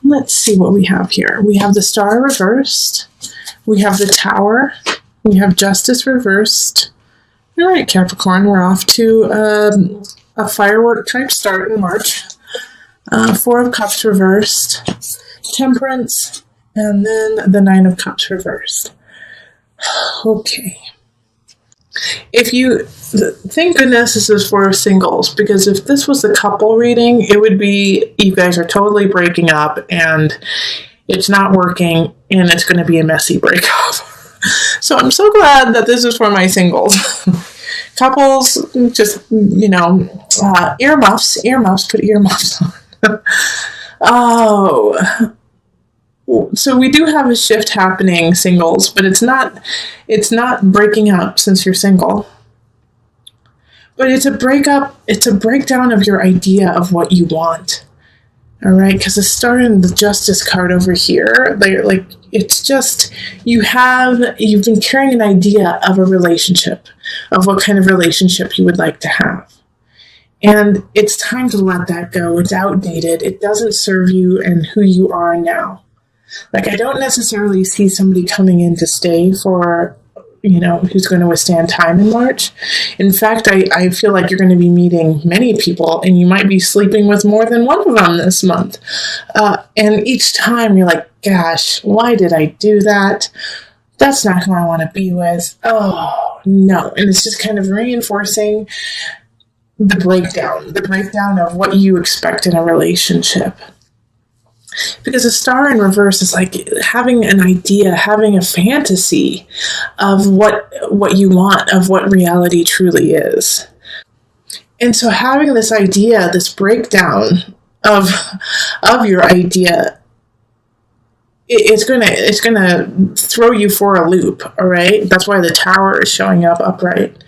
let's see what we have here. We have the Star reversed. We have the Tower. We have Justice reversed. All right, Capricorn, we're off to a firework type start in March. Four of Cups reversed. Temperance. And then the Nine of Cups reversed. Okay. Thank goodness this is for singles, because if this was a couple reading, it would be you guys are totally breaking up and it's not working and it's going to be a messy breakup. So I'm so glad that this is for my singles. Couples, just, earmuffs, put earmuffs on. Oh, so we do have a shift happening, singles, but it's not breaking up since you're single. But it's a breakdown of your idea of what you want. All right, because the Star and the Justice card over here, it's just you've been carrying an idea of a relationship, of what kind of relationship you would like to have. And it's time to let that go. It's outdated. It doesn't serve you and who you are now. Like, I don't necessarily see somebody coming in to stay for, who's going to withstand time in March. In fact, I feel like you're going to be meeting many people, and you might be sleeping with more than one of them this month. And each time you're like, gosh, why did I do that? That's not who I want to be with. Oh, no. And it's just kind of reinforcing the breakdown of what you expect in a relationship. Because a Star in reverse is like having an idea, having a fantasy of what you want, of what reality truly is. And so having this idea, this breakdown of your idea, it's gonna throw you for a loop, all right? That's why the Tower is showing up upright,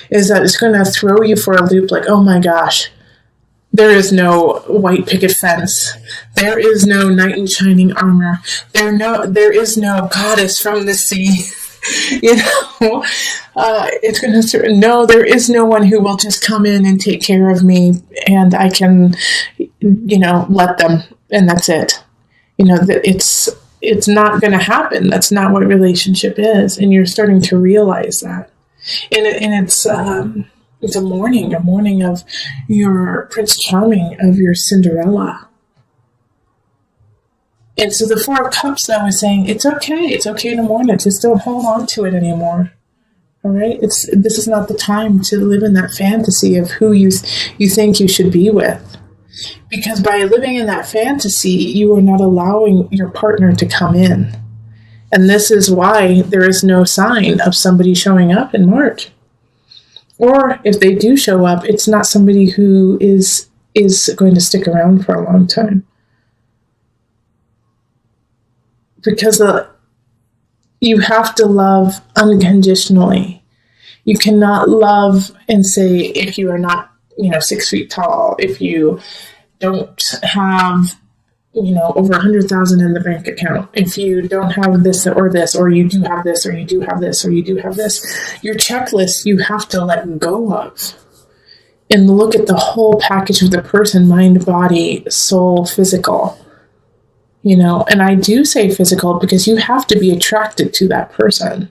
is that it's gonna throw you for a loop, like, oh my gosh, there is no white picket fence. There is no knight in shining armor. There is no goddess from the sea. It's going to no. There is no one who will just come in and take care of me, and I can, let them, and that's it. It's not going to happen. That's not what relationship is, and you're starting to realize that. And it's a mourning of your Prince Charming, of your Cinderella. And so the Four of Cups, though, is saying, it's okay to mourn it, just don't hold on to it anymore. All right? This is not the time to live in that fantasy of who you think you should be with. Because by living in that fantasy, you are not allowing your partner to come in. And this is why there is no sign of somebody showing up in March. Or if they do show up, it's not somebody who is going to stick around for a long time. Because you have to love unconditionally. You cannot love and say, if you are not, 6 feet tall, if you don't have, over 100,000 in the bank account, if you don't have this, or you do have this, or you do have this, or you do have this, your checklist you have to let go of and look at the whole package of the person, mind, body, soul, physical, and I do say physical because you have to be attracted to that person.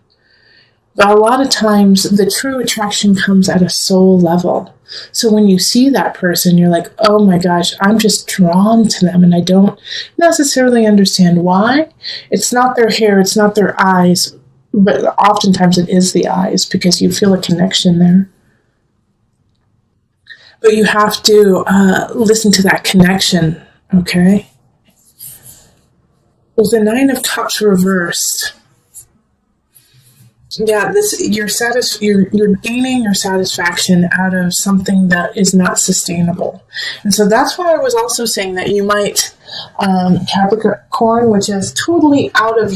But a lot of times the true attraction comes at a soul level. So when you see that person, you're like, oh my gosh, I'm just drawn to them, and I don't necessarily understand why. It's not their hair, it's not their eyes, but oftentimes it is the eyes, because you feel a connection there. But you have to listen to that connection, okay? With the Nine of Cups reversed, yeah, you're gaining your satisfaction out of something that is not sustainable. And so that's why I was also saying that you might, Capricorn, which is totally out of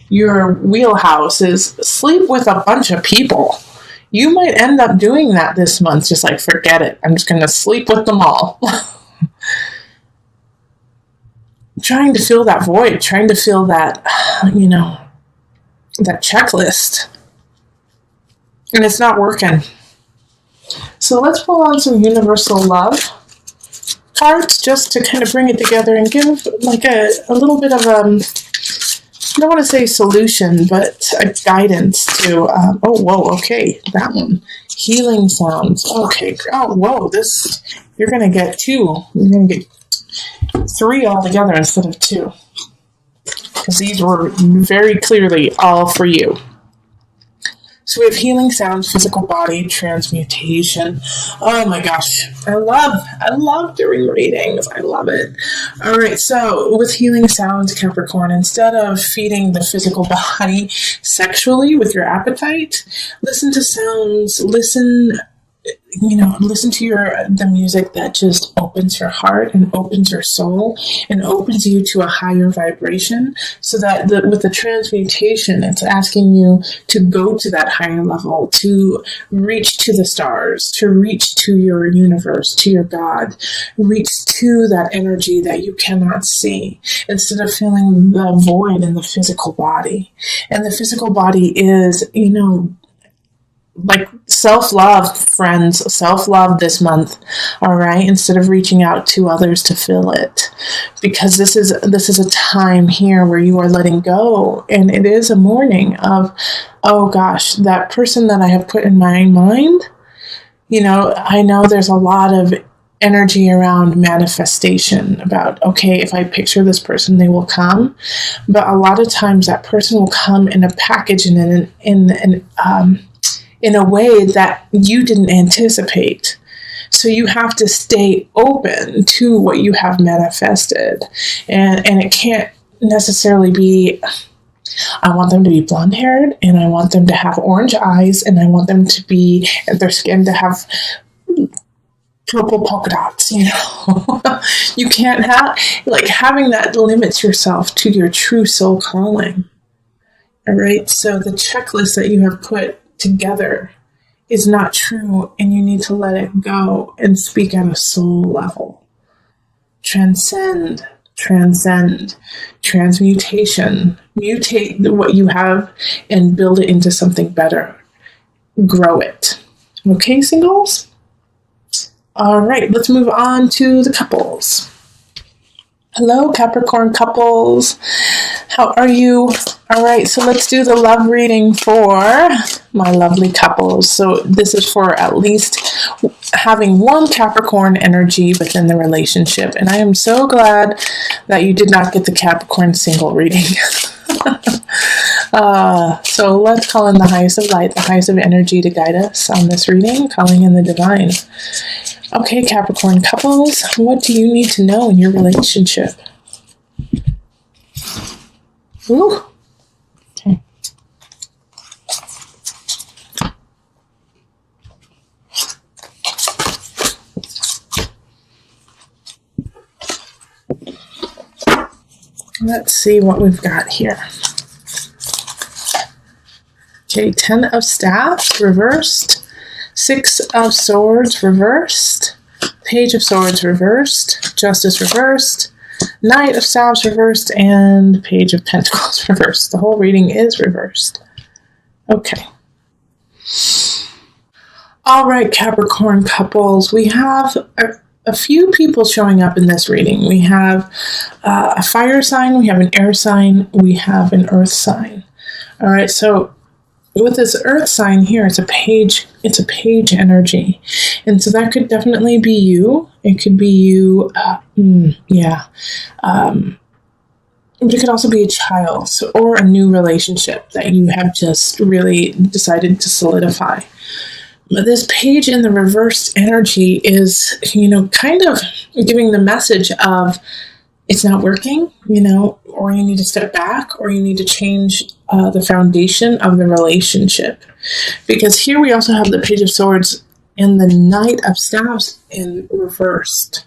your wheelhouse, is sleep with a bunch of people. You might end up doing that this month, just like, forget it, I'm just going to sleep with them all. Trying to fill that void, trying to fill that, that checklist, and it's not working. So let's pull on some universal love cards just to kind of bring it together and give like a little bit of I don't want to say solution, but a guidance to, oh, whoa, okay, that one. Healing sounds. Okay, oh, whoa, this, you're going to get 2. You're going to get 3 altogether instead of 2. Because these were very clearly all for you. So we have healing sounds, physical body, transmutation. Oh my gosh, I love doing readings. I love it. All right, so with healing sounds, Capricorn, instead of feeding the physical body sexually with your appetite, listen to sounds, listen to the music that just opens your heart and opens your soul and opens you to a higher vibration, so that with the transmutation, it's asking you to go to that higher level, to reach to the stars, to reach to your universe, to your God, reach to that energy that you cannot see, instead of feeling the void in the physical body. And the physical body is, like self-love, friends, self-love this month, all right, instead of reaching out to others to fill it, because this is a time here where you are letting go, and it is a morning of, oh gosh, that person that I have put in my mind, I know there's a lot of energy around manifestation about, okay, if I picture this person, they will come, but a lot of times that person will come in a package and in a way that you didn't anticipate. So you have to stay open to what you have manifested. And it can't necessarily be, I want them to be blonde haired, and I want them to have orange eyes, and I want them to be, their skin to have purple polka dots, You can't have, having that limits yourself to your true soul calling. All right. So the checklist that you have put together is not true, and you need to let it go and speak at a soul level. Transmutation, mutate what you have and build it into something better. Grow it. Okay, singles? All right, let's move on to the couples. Hello, Capricorn couples. How are you? All right, so let's do the love reading for my lovely couples. So this is for at least having one Capricorn energy within the relationship. And I am so glad that you did not get the Capricorn single reading. So let's call in the highest of light, the highest of energy to guide us on this reading, calling in the divine. Okay, Capricorn couples, what do you need to know in your relationship? Ooh. Okay. Let's see what we've got here. Okay, 10 of Staffs reversed, 6 of Swords reversed, Page of Swords reversed, Justice reversed, Knight of Staffs reversed, and Page of Pentacles reversed. The whole reading is reversed. Okay. All right, Capricorn couples, we have a few people showing up in this reading. We have a fire sign, we have an air sign, we have an earth sign. All right, so with this earth sign here, it's a page energy. And so that could definitely be you. It could be you, but it could also be a child, or a new relationship that you have just really decided to solidify. But this page in the reversed energy is, kind of giving the message of it's not working, or you need to step back, or you need to change the foundation of the relationship. Because here we also have the Page of Swords and the Knight of Staffs in reversed.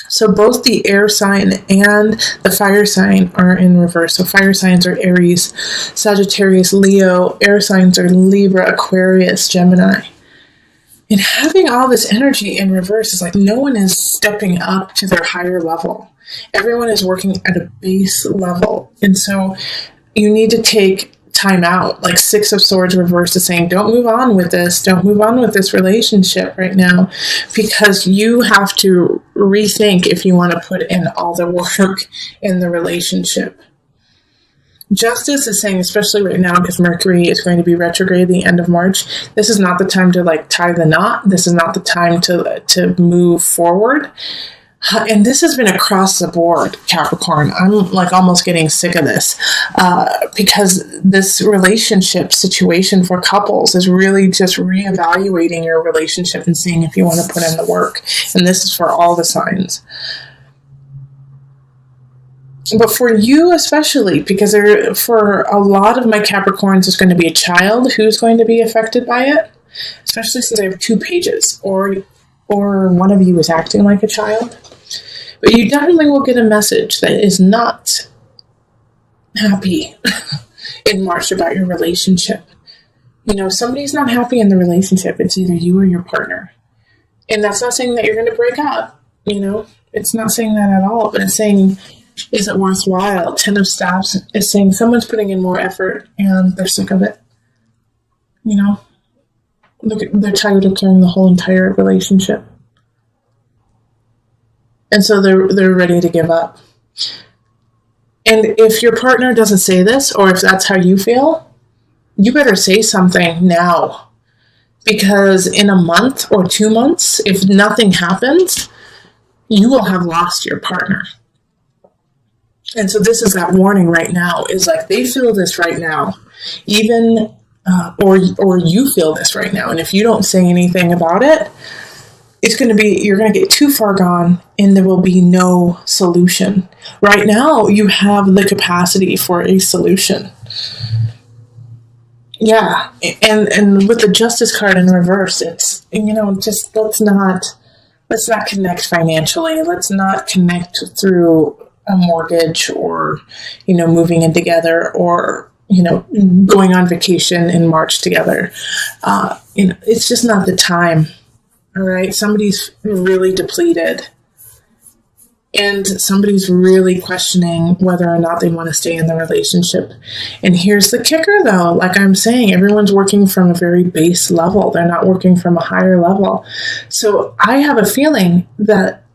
So both the air sign and the fire sign are in reverse. So fire signs are Aries, Sagittarius, Leo. Air signs are Libra, Aquarius, Gemini. And having all this energy in reverse is like no one is stepping up to their higher level. Everyone is working at a base level. And so you need to take time out. Like Six of Swords reversed is saying, don't move on with this. Don't move on with this relationship right now, because you have to rethink if you want to put in all the work in the relationship. Justice is saying, especially right now, because Mercury is going to be retrograde the end of March, this is not the time to like tie the knot. This is not the time to move forward. And this has been across the board, Capricorn. I'm like almost getting sick of this because this relationship situation for couples is really just reevaluating your relationship and seeing if you want to put in the work. And this is for all the signs. But for you especially, because for a lot of my Capricorns, there's going to be a child who's going to be affected by it, especially since I have 2 pages, or one of you is acting like a child. But you definitely will get a message that is not happy in March about your relationship. You know, somebody's not happy in the relationship. It's either you or your partner. And that's not saying that you're going to break up, you know. It's not saying that at all, but it's saying, is it worthwhile? 10 of Staffs is saying someone's putting in more effort and they're sick of it. You know, they're tired of carrying the whole entire relationship. And so they're ready to give up. And if your partner doesn't say this, or if that's how you feel, you better say something now. Because in a month or 2 months, if nothing happens, you will have lost your partner. And so this is that warning right now, is like they feel this right now, even, or you feel this right now. And if you don't say anything about it, it's going to be, you're going to get too far gone and there will be no solution. Right now, you have the capacity for a solution. Yeah. And with the Justice card in reverse, it's, you know, just let's not connect financially. Let's not connect through a mortgage or, you know, moving in together or, you know, going on vacation in March together. You know, it's just not the time. All right. Somebody's really depleted and somebody's really questioning whether or not they want to stay in the relationship. And here's the kicker though. Like I'm saying, everyone's working from a very base level. They're not working from a higher level. So I have a feeling that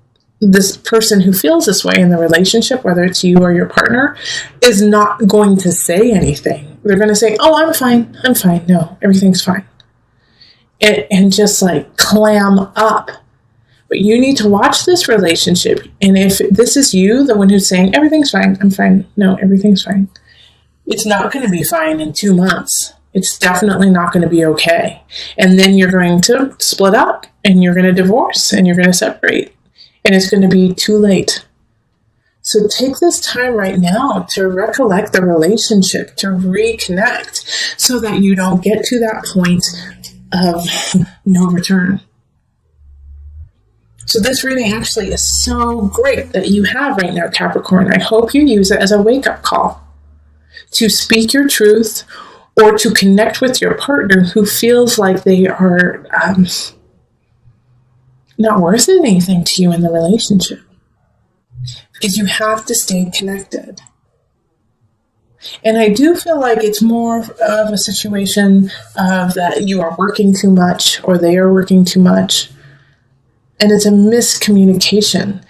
this person who feels this way in the relationship, whether it's you or your partner, is not going to say anything. They're going to say, oh, I'm fine. I'm fine. No, everything's fine. And just like clam up. But you need to watch this relationship. And if this is you, the one who's saying, everything's fine, I'm fine. No, everything's fine. It's not going to be fine in 2 months. It's definitely not going to be okay. And then you're going to split up and you're going to divorce and you're going to separate. And it's going to be too late. So take this time right now to recollect the relationship, to reconnect, so that you don't get to that point of no return. So this reading actually is so great that you have right now, Capricorn. I hope you use it as a wake-up call to speak your truth or to connect with your partner who feels like they are not worth anything to you in the relationship. Because you have to stay connected. And I do feel like it's more of a situation of that you are working too much or they are working too much. And it's a miscommunication.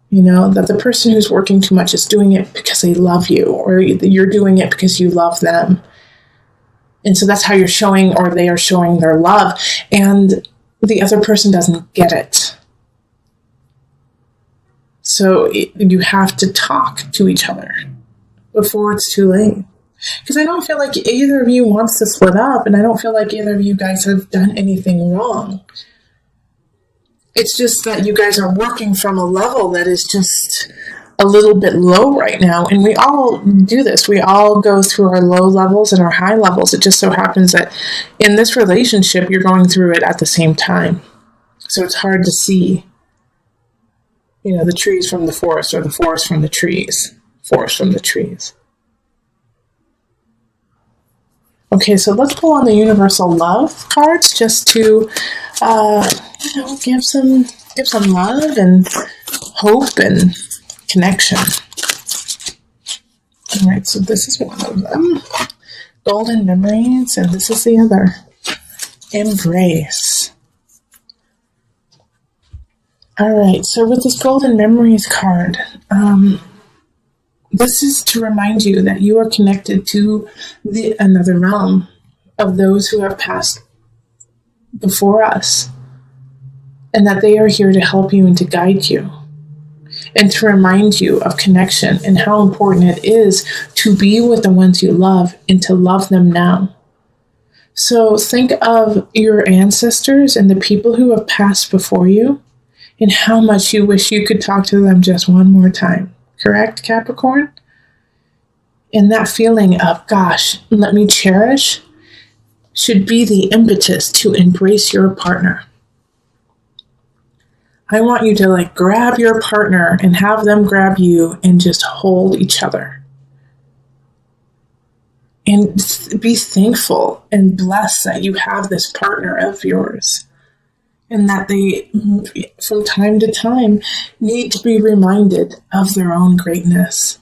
You know, that the person who's working too much is doing it because they love you, or you're doing it because you love them. And so that's how you're showing, or they are showing their love. And the other person doesn't get it. So you have to talk to each other before it's too late. Because I don't feel like either of you wants to split up, and I don't feel like either of you guys have done anything wrong. It's just that you guys are working from a level that is just a little bit low right now. And we all do this. We all go through our low levels and our high levels. It just so happens that in this relationship, you're going through it at the same time. So it's hard to see, you know, the trees from the forest, or the forest from the trees. Forest from the trees. Okay, so let's pull on the universal love cards just to, give some love and hope and connection. All right, so this is one of them. Golden memories, and this is the other. Embrace. All right, so with this golden memories card, this is to remind you that you are connected to another realm of those who have passed before us, and that they are here to help you and to guide you, and to remind you of connection and how important it is to be with the ones you love and to love them now. So think of your ancestors and the people who have passed before you and how much you wish you could talk to them just one more time. Correct, Capricorn? And that feeling of, gosh, let me cherish, should be the impetus to embrace your partner. I want you to grab your partner and have them grab you and just hold each other. And be thankful and blessed that you have this partner of yours. And that they, from time to time, need to be reminded of their own greatness.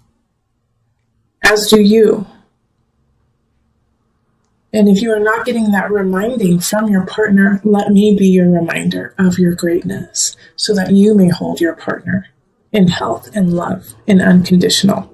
As do you. And if you are not getting that reminding from your partner, let me be your reminder of your greatness so that you may hold your partner in health and love and unconditional.